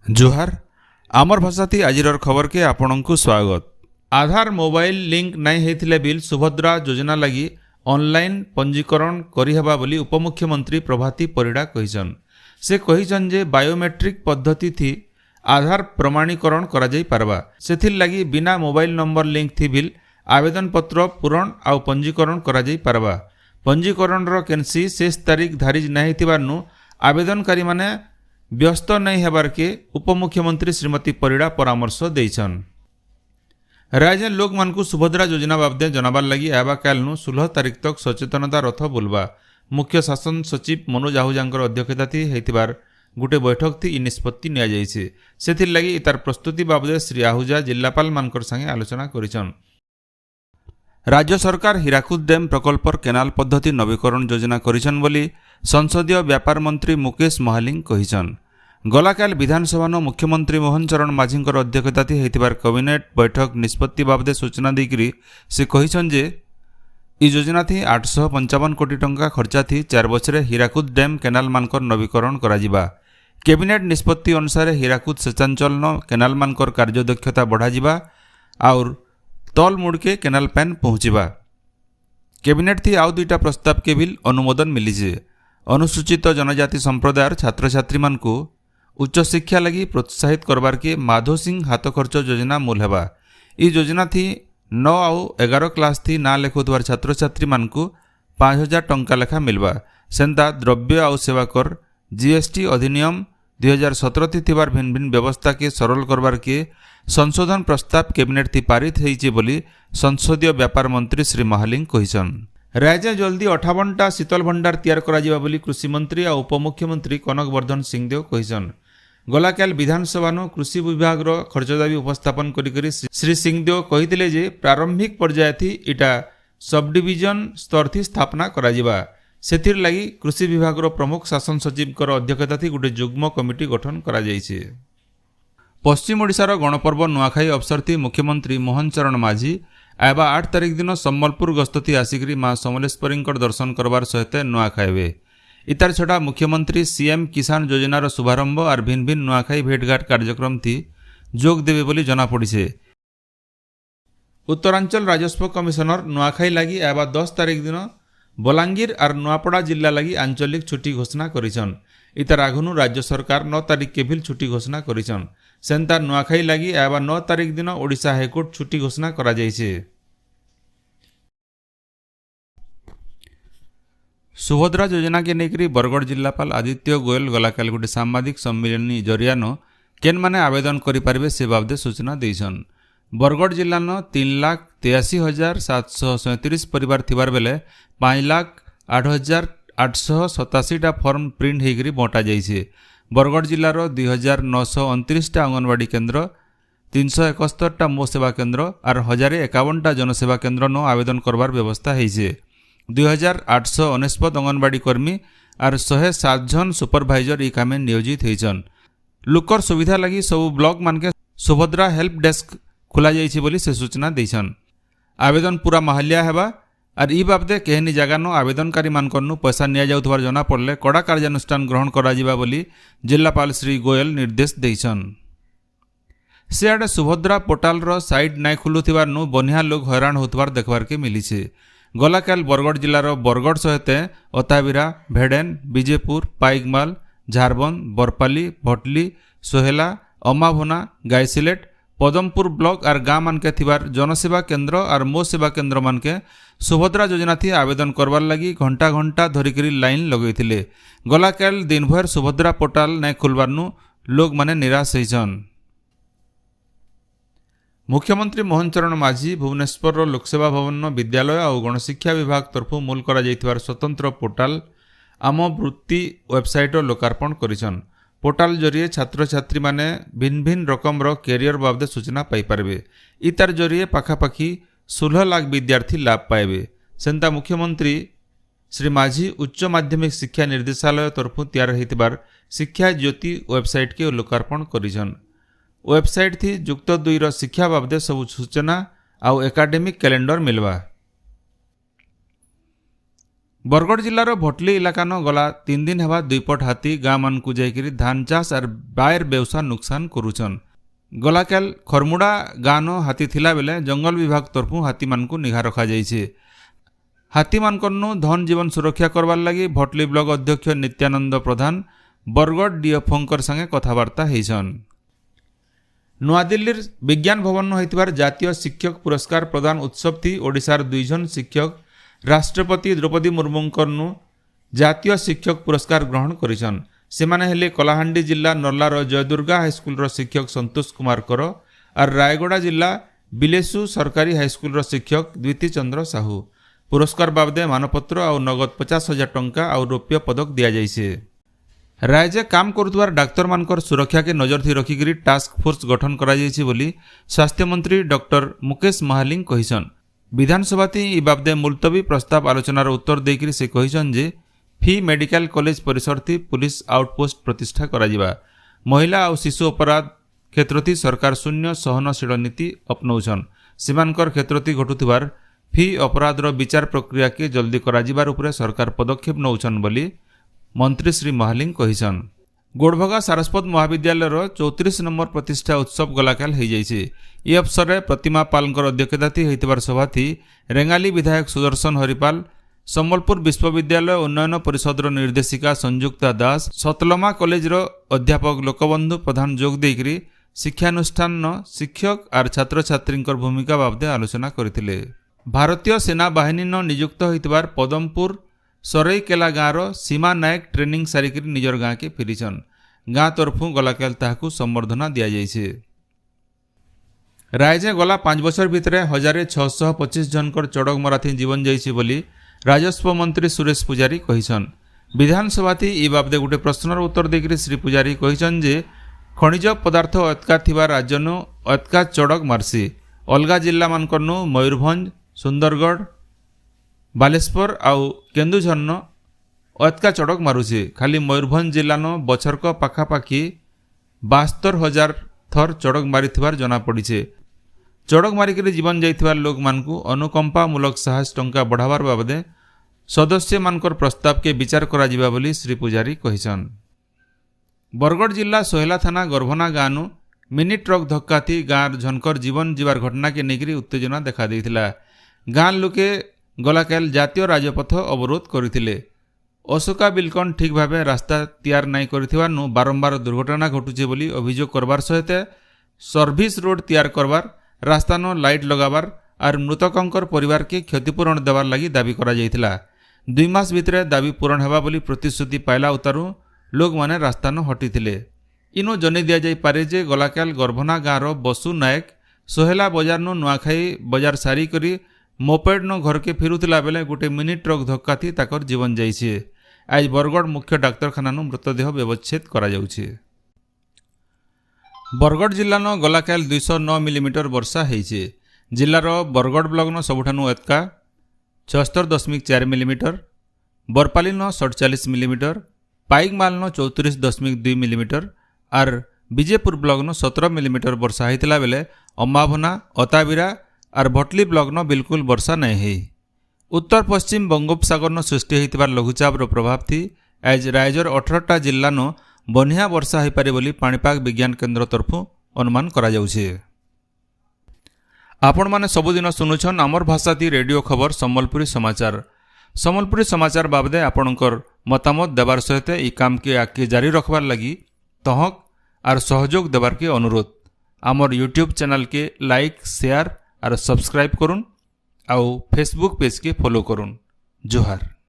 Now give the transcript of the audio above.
जोहार आमर भाषाती आजिर खबर के आपण को स्वागत। आधार मोबाइल लिंक नहीं होइथिले बिल सुभद्रा योजना लगी ऑनलाइन पंजीकरण करिहेबा बोली उपमुख्यमंत्री प्रभाती परिड़ा कहिसन। से कहिसन जे बायोमेट्रिक पद्धति थी आधार प्रमाणीकरण करा जाई पारबा। सेथिर लगी बिना मोबाइल नंबर लिंक थी बिल आवेदन पत्र पूरण आउ पंजीकरण करा जाई पारबा। पंजीकरण रो केनसी शेष तारीख धारिज नहीं थिबारनु आवेदनकारी माने व्यस्त नहीं हेबार के उपमुख्यमंत्री श्रीमती परिड़ा परामर्श देइछन। राज्य लोक मानकु सुभद्रा योजना बाबदे जनाबार लगी आबा कालनु 16 तारीख तक सचेतनता रथ बुलवा। मुख्य शासन सचिव मनोज आहूजांकर अध्यक्षता थी हेतिबार गुटे बैठक थी इ निष्पत्ति निया जाइछे। सेथिर लगी इतार प्रस्तुति बाबदे श्री आहूजा जिल्लापाल मानकर संगे आलोचना करिछन। राज्य सरकार हीराकुद डैम प्रकल्पर केनाल पद्धति नवीकरण योजना करिछन बोली संसदीय व्यापार मंत्री मुकेश महालिंग कहिछन। गलाकाल विधानसभा मुख्यमंत्री मोहन चरण माझींकर अध्यक्षता थी हेतिबार कैबिनेट बैठक निष्पत्ति बाबदे सूचना देकरी से कहिछन जे इ योजना थी 855 कोटी टंका खर्चा थी 4 वर्ष हीराकुद डैम केनाल मानकर नवीकरण कराजिबा। कैबिनेट निष्पत्ति अनुसार हीराकुद सेचांचल केनाल मानकर कार्यदक्षता बढ़ाजिबा और तल मुड़ के केनाल पैन पहुँचवा। कैबिनेट थी आउ दुईटा प्रस्ताव के बिल अनुमोदन मिली। अनुसूचित जनजाति संप्रदायर छात्र छात्री मानकु उच्च शिक्षा लगी प्रोत्साहित करबार के माधो सिंह हाथ खर्च योजना मूल हेबा। इ योजना थी 9 आउ 11 क्लास थी ना लेखुवार छात्र छात्री मानकु 5000 टंका लेखा मिलवा। सेंता द्रव्य आउ सेवा कर जीएसटी अधिनियम 2017 थी थिबार भिन्न भिन्न व्यवस्था के सरल करबार के संशोधन प्रस्ताव कैबिनेट थी पारित होइछि बोली संसदीय व्यापार मंत्री श्री महालिंग कहिसन। राज्य जल्दी 58टा शीतल भंडार तैयार करा जिबा बोली कृषि मंत्री और उपमुख्यमंत्री कनक वर्धन सिंहदेव कहिसन। गलाकाल विधानसभा कृषि विभाग खर्च दाबी उपस्थापन करी श्री सिंहदेव कहिथिले जे प्रारंभिक पर्याय थी इटा सब डिविजन स्तर थी स्थापना करा जिबा। सेथिर लगी कृषि विभाग प्रमुख शासन सचिव अध्यक्षता थी गोटे युग्म कमिटी गठन करा जाइछे। पश्चिम ओडिशार गणपर्व नुआखाई अवसर थी मुख्यमंत्री मोहन चरण माझी आबा 8 तारीख दिन सम्बलपुर गस्त थी आसिकरी माँ समलेश्वरी दर्शन करबार सहित नुआखाइबे। इतार छड़ा मुख्यमंत्री सीएम किसान योजनार शुभारंभ और भिन्न भिन्न नुआखाई भेटघाट कार्यक्रम थी जोग देवे बोली जना पड़िछे। उत्तरांचल राजस्व कमिशनर नुआखाई लगी आबा 10 तारीख दिन बलांगीर और नुआपड़ा जिला लगी आंचलिक छुट्टी घोषणा करिछन। इतार आगुनु राज्य सरकार 9 तारीख के भी छुट्टी घोषणा करिछन। सेंता नुआखाई लगी आबा 9 तारीख दिन ओडिशा हाईकोर्ट छुट्टी घोषणा करा जाइछे। सुभद्रा योजना के नेकरी बरगढ़ जिलापाल आदित्य गोयल गलाकाल गोटे सांबादिक सम्मेलन जरियान केन माने आवेदन करि पारबे से बाबदे सूचना देइछन। बरगढ़ जिल्लान 3,83,737 परिवार थिबार बेले 5,08,887 टा फॉर्म प्रिंट होकर बंटा जाइछे। बरगढ़ जिलार 2,929 टा अंगनवाड़ी केन्द्र 371 टा मो सेवा केन्द्र और 1,051 टा जनसेवा केन्द्र न आवेदन करबार व्यवस्था होइछे। 2,849 अंगनवाड़ी कर्मी और 107 जन सुपरभाइजर इ कामे नियोजित होइछन। लुकर सुविधा लगी सब ब्लॉक मानके सुभद्रा हेल्प डेस्क खोला जाइछे बोली से सूचना देइछन। आवेदन पूरा महलिया हेबा और इ बाबदे केहनी जगह नो आवेदनकारी मानकनु पैसा निया जाउथबार जना पड़ले कड़ा कार्यानुष्ठान ग्रहण करा जिबा बोली जिलापाल श्री गोयल निर्देश देइछन। सेआडे सुभद्रा पोर्टाल रो साइट नाइ खुलुथिबार नु बनिया लोग हैरान होतबार देखबार के मिलिछे। गलाकाल बरगढ़ जिलार बरगढ़ सहित अताबिरा भेडेन विजेपुर पाइकमाल झारबंद बरपाली भटली सोहेला अमाभोना गायसिलेट पदमपुर ब्लॉक और गाँ मानके थिबार जनसेवा केन्द्र और मो सेवा केन्द्र मानके सुभद्रा योजना थी आवेदन करवार लगी घंटा घंटा धरिकरी लाइन लगैथिले। गलाकाल दिन भर सुभद्रा पोर्टाल नाइ खुलबार नु लोग माने निराश होइछन। मुख्यमंत्री मोहन चरण माझी भुवनेश्वर लोकसेवा भवन विद्यालय और गणशिक्षा विभाग तरफ मूल करा जाइथिबार स्वतंत्र पोर्टाल आम वृत्ति वेबसाइट लोकार्पण करिछन। पोर्टाल जरिए छात्र छात्री माने भिन्न भिन्न रकम कैरियर बाबदे सूचना पाई पारबे। इतार जरिए पाखापाखि 16 लाख विद्यार्थी लाभ पाइबे। सेंता मुख्यमंत्री श्री माझी उच्च माध्यमिक शिक्षा निर्देशालय तरफ तैयार होइतिबार शिक्षा ज्योति वेबसाइट के लोकार्पण करिछन। वेबसाइट थी युक्त 2 रो शिक्षा बाबदे सब सूचना आउ एकाडेमिक कैलेंडर मिलवा। बरगढ़ जिलार भटली इलाकान गला 3 दिन हेबा 2 पट हाथी गाँ मान को जाइकरी धान चाष और बायर व्यवसाय नुकसान करुछन। गलाकेल खरमुड़ा गाँव हाथी थिला बेले जंगल विभाग तरफु हाथी मान को निघा रखा जाइछे। हाथी मानकनु धन जीवन सुरक्षा करवार लगी भटली ब्लॉक अध्यक्ष नित्यानंद प्रधान बरगढ़ डीएफओंकर संगे कथबार्ता होइछन। नुआदिल्लीर विज्ञान भवन होइतिबार जातीय शिक्षक पुरस्कार प्रदान उत्सव थी ओडिशार 2 जन शिक्षक राष्ट्रपति द्रौपदी मुर्मुंकरनु जातीय शिक्षक पुरस्कार ग्रहण करिछन। सेमाने हेले कलाहांडी जिला नर्लार जयदुर्गा हाईस्कूल शिक्षक संतोष कुमार कर और रायगड़ा जिला बिलेसु सरकारी हाईस्कूल शिक्षक द्विती चंद्र साहू। पुरस्कार बाबदे मानपत्र और नगद 50,000 टंका और रौप्य पदक दिया जाइछे। राज्य काम करुवार डाक्तर मानकर सुरक्षा के नजर थी रखिकी टास्क फोर्स गठन करा जाइछि बोली स्वास्थ्य मंत्री डॉक्टर मुकेश महालिंग कहिछन। विधानसभा इ बाबदे मुलतवी प्रस्ताव आलोचनार उत्तर देकर से कहिछन जे फी मेडिकल कॉलेज परिसर थी पुलिस आउटपोस्ट प्रतिष्ठा करा जिबा। महिला और शिशु अपराध क्षेत्र थी सरकार शून्य सहनशील नीति अपनाउछन। सीमांकर क्षेत्र थी घटुथिबार फी अपराधर विचार प्रक्रिया के जल्दी करा जिबार उपरे सरकार पदक्षेप नौछन बोली मंत्री श्री महालिंग कहिछन। गोड़भगा सारस्वत महाविद्यालय 34 नंबर प्रतिष्ठा उत्सव गलाकाल हो जाइछे। ये अवसर में प्रतिमा पालकर अध्यक्षता होइतिबार सभा थी रेंगाली विधायक सुदर्शन हरिपाल, सम्बलपुर विश्वविद्यालय उन्नयन परिषद निर्देशिका संयुक्ता दास, सतलमा कॉलेज अध्यापक लोकबंधु प्रधान जोग देकरी शिक्षानुष्ठान शिक्षक और छात्र छात्री भूमिका बाबदे आलोचना करथिले। भारतीय सेना बाहिनी नियुक्त होइतिबार पदमपुर सरईकेला गाँवर सीमा नायक ट्रेनिंग सारिक निजर गाँ के फेरीछन। गाँ तरफु गलाकाल ताहाकु संबर्धना दिया जाइछे। राज्य गला 5 वर्ष भितर 1625 जनकर चढ़क मराथी जीवन जाइछे बोली राजस्व मंत्री सुरेश पुजारी कहिछन। विधानसभा इ बाबदे गोटे प्रश्नर उत्तर देकर श्री पुजारी कहिछन जे खनिज पदार्थ अतका थिबा राज्यनु अतका चढ़क मारसी। अलगा जिला मानकनु मयूरभंज, सुंदरगढ़, बालेश्वर आउ केन्दुझर अतका चढ़क मारुछे। खाली मयूरभंज जिलान बछरक पाखापाखी 72,000 थर चढ़क मारिथिबार जना पड़ीछे। चढ़क मारिक जीवन जाइथिबार लोक मानकु अनुकंपामूलक साहस टंका बढ़ावार बाबदे सदस्य मानकर प्रस्ताव के विचार करा जिबा बोली श्री पुजारी कहिछन। बरगढ़ जिला सोहेला थाना गर्भना गाँव मिनी ट्रक धक्का थी गाँव झनकर जीवन जीवार घटना के नेकरी उत्तेजना देखा देइथिला। गाँ लोके गलाकाल जातीय राजपथ अवरोध करथिले। अशोका बिलकन ठीक भावे रास्ता तैयार नहीं करिथिबारनु बारंबार दुर्घटना घटुचे बोली अभियोग करबार सहित सर्विस रोड तैयार करबार, रास्तानो लाइट लगाबार और मृतकंकर परिवार के क्षतिपूरण देवार लगी दाबी करा जाइथिला। 2 मास भितर दाबी पूरण हेबा बोली प्रतिश्रुति पाइला उतारू लोक माने रास्तानो हटिथिले। इनो जनै दिया जाई पारे जे गलाकाल गर्भना गाँवर बसु नायक सोहेला बजार नुआखाई बजार सारी करी मोपेड घर के फेरुला बेले गोटे मिनी ट्रक धक्का थी ताकर जीवन जाइछे। आज बरगढ़ मुख्य डाक्तरखाना मृतदेह व्यवच्छेद करा जाउछे। बरगढ़ जिल्ला गलाकाल 209 मिलीमीटर वर्षा होइछे। जिल्लार बरगढ़ ब्लॉक सबुठानु एतका 76.4 millimetre, Barpali 47 millimetre, Paikmal 34.2 millimetre और विजयपुर ब्लॉक 17 मिलीमीटर वर्षा होइतिला बेले अम्बाभना, अताबिरा और भटली ब्लॉक बिल्कुल वर्षा नहीं है। उत्तर पश्चिम बंगोपसागर सृष्टि होइतिबार लघुचापर प्रभाव थी आज रायजर 18टा जिल्ला बनिया वर्षा हो पारे बोली पाणीपाग विज्ञान केन्द्र तरफु अनुमान करा जाउछे। आपण माने सबुदिन सुनुछन आमर भाषा ती रेडियो खबर सम्बलपुरी समाचार। सम्बलपुरी समाचार बाबदे आपणकर मतामत देवार सहित ई काम के आगे जारी रखबार लगी तहक और सहयोग देवार के अनुरोध। आमर यूट्यूब चैनल के लाइक, शेयर और सब्सक्राइब करुन आउ फेसबुक पेज के फॉलो करुन। जोहार।